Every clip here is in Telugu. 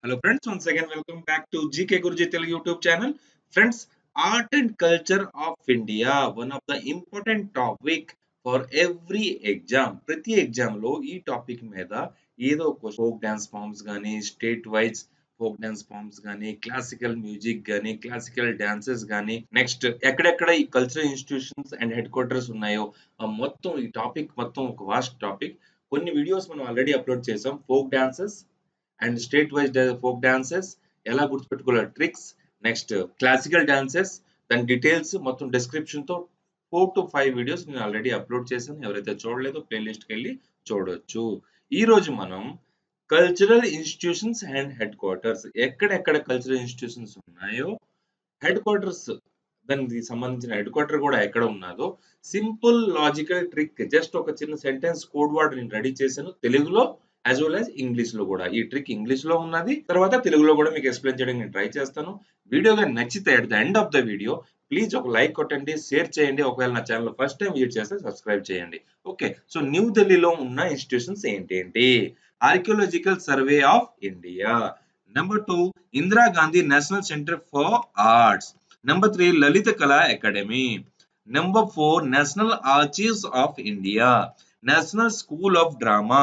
Hello friends, once again welcome back to GK Guruji Telugu YouTube channel. Friends, art and culture of India, one of the important topic for every exam. ప్రతి ఎగ్జామ్ లో ఈ టాపిక్ మీద ఏదో ఒక ఫోక్ డాన్స్ ఫార్మ్స్ గానీ, state wise folk dance forms గానీ, క్లాసికల్ మ్యూజిక్ గానీ, క్లాసికల్ డాన్సెస్ గానీ, నెక్స్ట్ ఎక్కడెక్కడ ఈ cultural institutions and headquarters ఉన్నాయో మొత్తం ఈ టాపిక్ మొత్తం ఒక వాస్ట్ టాపిక్. కొన్ని వీడియోస్ మనం ఆల్రెడీ అప్లోడ్ చేసాం. Folk dances and state wise folk dances ఎలా గుర్తుపెట్టుకోవాలి ట్రిక్స్, నెక్స్ట్ క్లాసికల్ డాన్సెస్, దాని డీటెయిల్స్ మొత్తం డిస్క్రిప్షన్ తో 4 to 5 వీడియోస్ నేను ఆల్రెడీ అప్లోడ్ చేశాను. ఎవరైతే చూడలేదో ప్లేలిస్ట్కి వెళ్ళి చూడొచ్చు. ఈ రోజు మనం cultural institutions and head quarters, ఎక్కడెక్కడ కల్చరల్ ఇన్స్టిట్యూషన్స్ ఉన్నాయో, హెడ్ క్వార్టర్స్ దానికి సంబంధించిన హెడ్ క్వార్టర్ కూడా ఎక్కడ ఉన్నదో సింపుల్ లాజికల్ ట్రిక్, జస్ట్ ఒక చిన్న సెంటెన్స్ కోడ్ వర్డ్ నేను రెడీ చేశాను తెలుగులో యాజ్ వెల్ యాజ్ ఇంగ్లీష్ లో కూడా. ఈ ట్రిక్ ఇంగ్లీష్ లో ఉన్నది, తర్వాత తెలుగులో కూడా మీకు ఎక్స్ప్లెయిన్ చేయడానికి నేను ట్రై చేస్తాను. వీడియోగా నచ్చితే at the end of the video please ఒక లైక్ కొట్టండి, షేర్ చేయండి. ఒకవేళ నా ఛానల్ ఫస్ట్ టైం విజిట్ చేస్తే సబ్స్క్రైబ్ చేయండి. ఓకే, సో న్యూ ఢిల్లీలో ఉన్న ఇన్స్టిట్యూషన్స్ ఏంటి? Archaeological survey of India. Number 2, Indira Gandhi National Centre for arts. Number 3, Lalita Kala Academy. Number 4, National Archives of India, National School of Drama,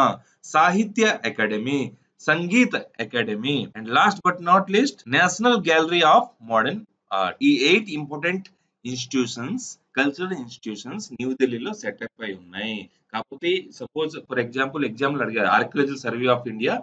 Sahitya Academy, Sangeet Academy, and last but not least, National Gallery of Modern Art. ఈ 8 important institutions, cultural institutions new ఢిల్లీలో సెటప్ అయి ఉన్నాయి. కాకపోతే సపోజ్ ఫర్ ఎగ్జాంపుల్ ఎగ్జాంపుల్ అడిగారు archaeological Survey of India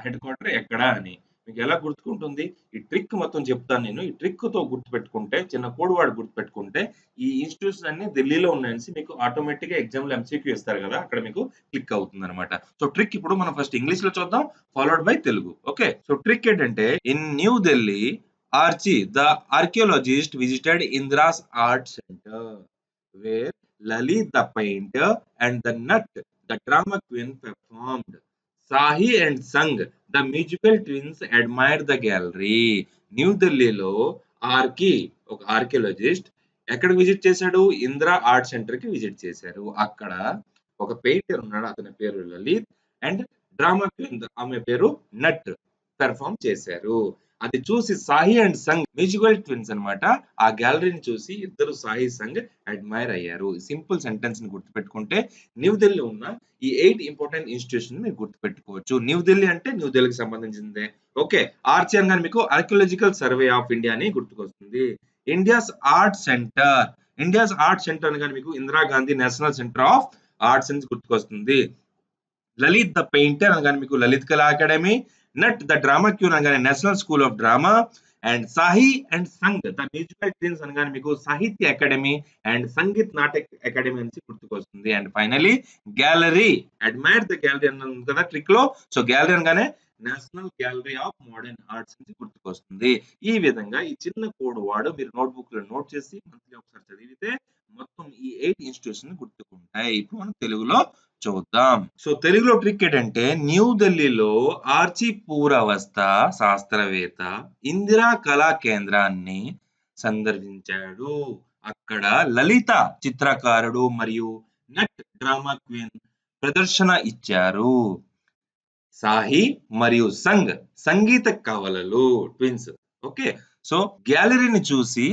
head quarter ఎక్కడ అని. మీకు ఎలా గుర్తుకుంటుంది? ఈ ట్రిక్ మొత్తం చెప్తాను నేను. ఈ ట్రిక్ తో గుర్తుపెట్టుకుంటే, చిన్న కోడ్ వాడు గుర్తుపెట్టుకుంటే, ఈ ఇన్స్టిట్యూషన్ అన్ని ఢిల్లీలో ఉన్నాయని మీకు ఆటోమేటిక్ గా ఎగ్జామ్ లో ఎంసీక్యూ ఇస్తారు కదా, అక్కడ మీకు క్లిక్ అవుతుంది అనమాట. సో ట్రిక్ ఇప్పుడు మనం ఫస్ట్ ఇంగ్లీష్ లో చూద్దాం, followed by Telugu. Okay, so trick ఏంటంటే, in New Delhi Archie the archaeologist visited Indira's art centre where Lalit the painter and the Nat the drama queen performed. Sahi and Sang the musical twins admire the gallery. New ఢిల్లీలో ఆర్కి ఒక ఆర్కియాలజిస్ట్ ఎక్కడ విజిట్ చేశాడు? ఇందిరా ఆర్ట్ సెంటర్ కి విజిట్ చేశారు. అక్కడ ఒక పెయింటర్ ఉన్నాడు, అతని పేరు లలిత్, అండ్ డ్రామా క్వీన్ ఆమె పేరు నట్ పెర్ఫార్మ్ చేశారు. అది చూసి Sahi and Sung musical twins అన్నమాట. ఆ గ్యాలరీని చూసి ఇద్దరు సాహి సంగ్ అడ్మైర్ అయ్యారు. సింపుల్ సెంటెన్స్ ని గుర్తుపెట్టుకుంటే న్యూ ఢిల్లీ ఉన్న ఈ 8 ఇంపార్టెంట్ ఇన్స్టిట్యూషన్ మీరు గుర్తుపెట్టుకోవచ్చు. న్యూ ఢిల్లీ అంటే న్యూ ఢిల్లీకి సంబంధించిందే. ఓకే, ఆర్చి అనగానే మీకు ఆర్కియాలజికల్ సర్వే ఆఫ్ ఇండియా అని గుర్తుకొస్తుంది. India's art centre, India's art centre అనగానే మీకు Indira Gandhi National Centre of Arts అని గుర్తుకొస్తుంది. లలిత్ ద పెయింటర్ అనగానే మీకు Lalit Kala Akademi, Nat the drama queen అనగానే National School of Drama, and Sahi and Sang the musical twins అనగానే మీకు సాహిత్య అకాడమీ అండ్ సంగీత్ నాటక్ అకాడమీ నుంచి గుర్తుకొస్తుంది. And finally gallery, admire the gallery అన్నది కదా ట్రిక్ లో. సో గ్యాలరీ అనగానే National Gallery of modern arts నుంచి గుర్తుకొస్తుంది. ఈ విధంగా ఈ చిన్న కోడ్ వాడు మీరు నోట్బుక్ లో నోట్ చేసి మంత్లీ ఒకసారి చదివితే మొత్తం ఈ 8 ఇన్స్టిట్యూషన్ గుర్తుకుంటాయి. ఇప్పుడు మనం తెలుగులో చూద్దాం. సో తెలుగులో ట్రిక్ ఏంటంటే, న్యూ ఢిల్లీలో ఆర్చి పురావస్తు శాస్త్రవేత్త ఇందిరా కళా కేంద్రాన్ని సందర్శించాడు. అక్కడ లలిత చిత్రకారుడు మరియు నట్ డ్రామా క్వీన్ ప్రదర్శన ఇచ్చారు. సాహి మరియు సంగ్ సంగీత కవలలు ట్విన్స్. ఓకే, సో గ్యాలరీని చూసి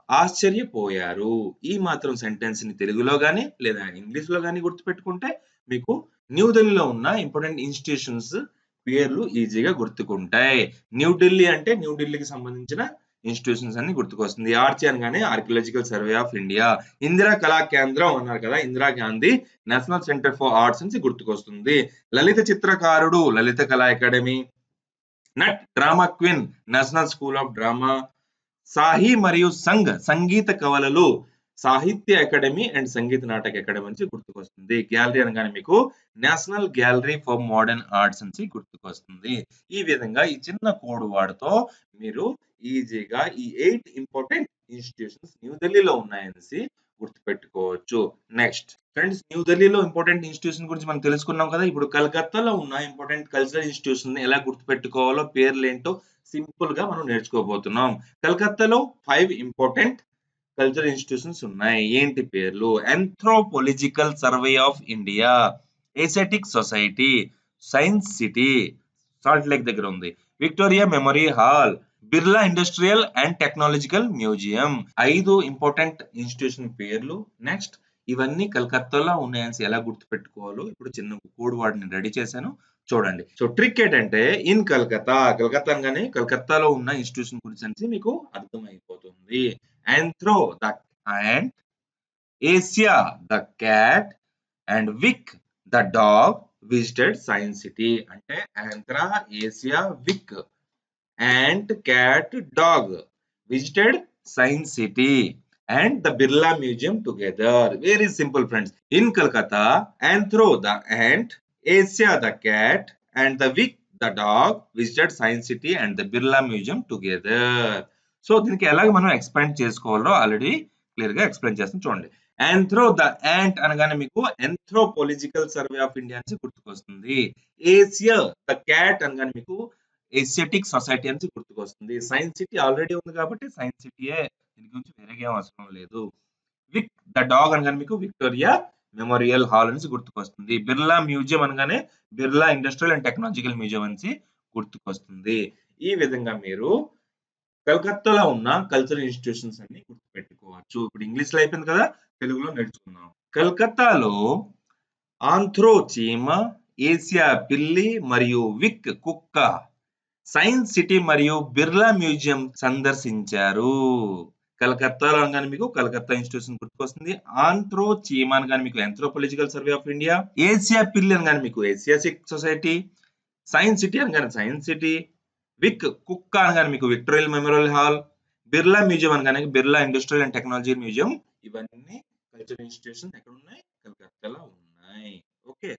ఆశ్చర్యపోయారు. ఈ మాత్రం సెంటెన్స్ ని తెలుగులో గానీ లేదా ఇంగ్లీష్ లో గానీ గుర్తుపెట్టుకుంటే మీకు న్యూ ఢిల్లీలో ఉన్న ఇంపార్టెంట్ ఇన్స్టిట్యూషన్స్ పేర్లు ఈజీగా గుర్తుకుంటాయి. న్యూ ఢిల్లీ అంటే న్యూ ఢిల్లీకి సంబంధించిన ఇన్స్టిట్యూషన్స్ అన్ని గుర్తుకొస్తుంది. ఆర్చి అనగానే Archaeological Survey of India, Indira Kala Kendram అన్నారు కదా, Indira Gandhi National Centre for Arts నుంచి గుర్తుకొస్తుంది. లలిత చిత్రకారుడు Lalit Kala Akademi, Nat drama queen National School of Drama, Sahi మరియు సంగ్ సంగీత కవలలు సాహిత్య అకాడమీ అండ్ సంగీత నాటక అకాడమీ నుంచి గుర్తుకొస్తుంది. గ్యాలరీ అనగానే మీకు national gallery for modern arts నుంచి గుర్తుకొస్తుంది. ఈ విధంగా ఈ చిన్న కోడ్ వాడుతో మీరు ఈజీగా ఈ 8 ఇంపార్టెంట్ ఇన్స్టిట్యూషన్స్ న్యూ ఢిల్లీలో ఉన్నాయనేసి గుర్తుపెట్టుకోవచ్చు. నెక్స్ట్ ఫ్రెండ్స్, న్యూ ఢిల్లీలో ఇంపార్టెంట్ ఇన్స్టిట్యూషన్ గురించి మనం తెలుసుకున్నాం కదా. ఇప్పుడు కలకత్తాలో ఉన్న ఇంపార్టెంట్ కల్చరల్ ఇన్స్టిట్యూషన్ ఎలా గుర్తుపెట్టుకోవాలో, పేర్లు ఏంటో సింపుల్ గా మనం నేర్చుకోబోతున్నాం. కలకత్తాలో 5 ఇంపార్టెంట్ కల్చరల్ ఇన్స్టిట్యూషన్స్ ఉన్నాయి. ఏంటి పేర్లు? Anthropological Survey of India, Asiatic Society, Science City Salt Lake దగ్గర ఉంది, Victoria Memory Hall, Birla Industrial and Technological Museum. 5 important institution పేర్లు. నెక్స్ట్ ఇవన్నీ కలకత్తాలో ఉన్నాయని ఎలా గుర్తుపెట్టుకోవాలో ఇప్పుడు చిన్న కోడ్ వర్డ్ని రెడీ చేశాను, చూడండి. సో ట్రిక్ ఏంటంటే ఇన్ కలకత్తా అనగానే కలకత్తాలో ఉన్న ఇన్స్టిట్యూషన్ గురించి మీకు అర్థమైపోతుంది. Anthro the ant, Asia the cat and Vic the dog visited Science City. అంటే anthro, Asia, Vic, ant, cat, dog visited Science City and the Birla Museum together. Very simple, friends. In Calcutta, Anthro the ant, Asia the cat, and the Vic the dog visited Science City and the Birla Museum together. So దీనికి ఎలాగ మనం ఎక్స్ప్లెయిన్ చేసుకోవాలో ఆల్రెడీ క్లియర్ గా ఎక్స్ప్లెయిన్ చేస్తాం, చూడండి. ఆంథ్రో ద యాంట్ అనగానే మీకు ఎంథ్రోపాలజికల్ సర్వే ఆఫ్ ఇండియా నుంచి గుర్తుకొస్తుంది. ఏసియా ద క్యాట్ అనగానే మీకు ఏసియాటిక్ సొసైటీ అని గుర్తుకొస్తుంది. సైన్స్ సిటీ ఆల్రెడీ ఉంది కాబట్టి సైన్స్ సిటీయే, దీని గురించి వేరేగా ఏం అవసరం లేదు. విక్ ద డాగ్ అనగానే మీకు విక్టోరియా మెమోరియల్ హాల్ నుంచి గుర్తుకొస్తుంది. బిర్లా మ్యూజియం అనగానే Birla Industrial and Technological museum నుంచి గుర్తుకొస్తుంది. ఈ విధంగా మీరు కలకత్తాలో ఉన్న కల్చరల్ ఇన్స్టిట్యూషన్స్ అన్ని గుర్తుపెట్టుకోవచ్చు. ఇప్పుడు ఇంగ్లీష్ లో అయిపోయింది కదా, తెలుగులో నేర్చుకుందాం. కలకత్తాలో ఆంథ్రో చీమ, ఏసియా పిల్లి మరియు విక్ కుక్క సైన్స్ సిటీ మరియు బిర్లా మ్యూజియం సందర్శించారు. కలకత్తాలో అనగానే మీకు కలకత్తా ఇన్స్టిట్యూషన్ గుర్తుకొస్తుంది. ఆంథ్రో చీమ అనగానే మీకు anthropological survey of India, Asia పిల్లి అనగానే మీకు ఏసియాటిక్ సొసైటీ, సైన్స్ సిటీ అనగానే సైన్స్ సిటీ, విక్ కుక్క అనగానే మీకు విక్టోరియల్ మెమోరియల్ హాల్, బిర్లా మ్యూజియం అనగానే Birla Industrial and technology museum. ఇవన్నీ కల్చరల్ ఇన్స్టిట్యూషన్స్ ఎక్కడ ఉన్నాయి? కలకత్తాలో ఉన్నాయి. ఓకే.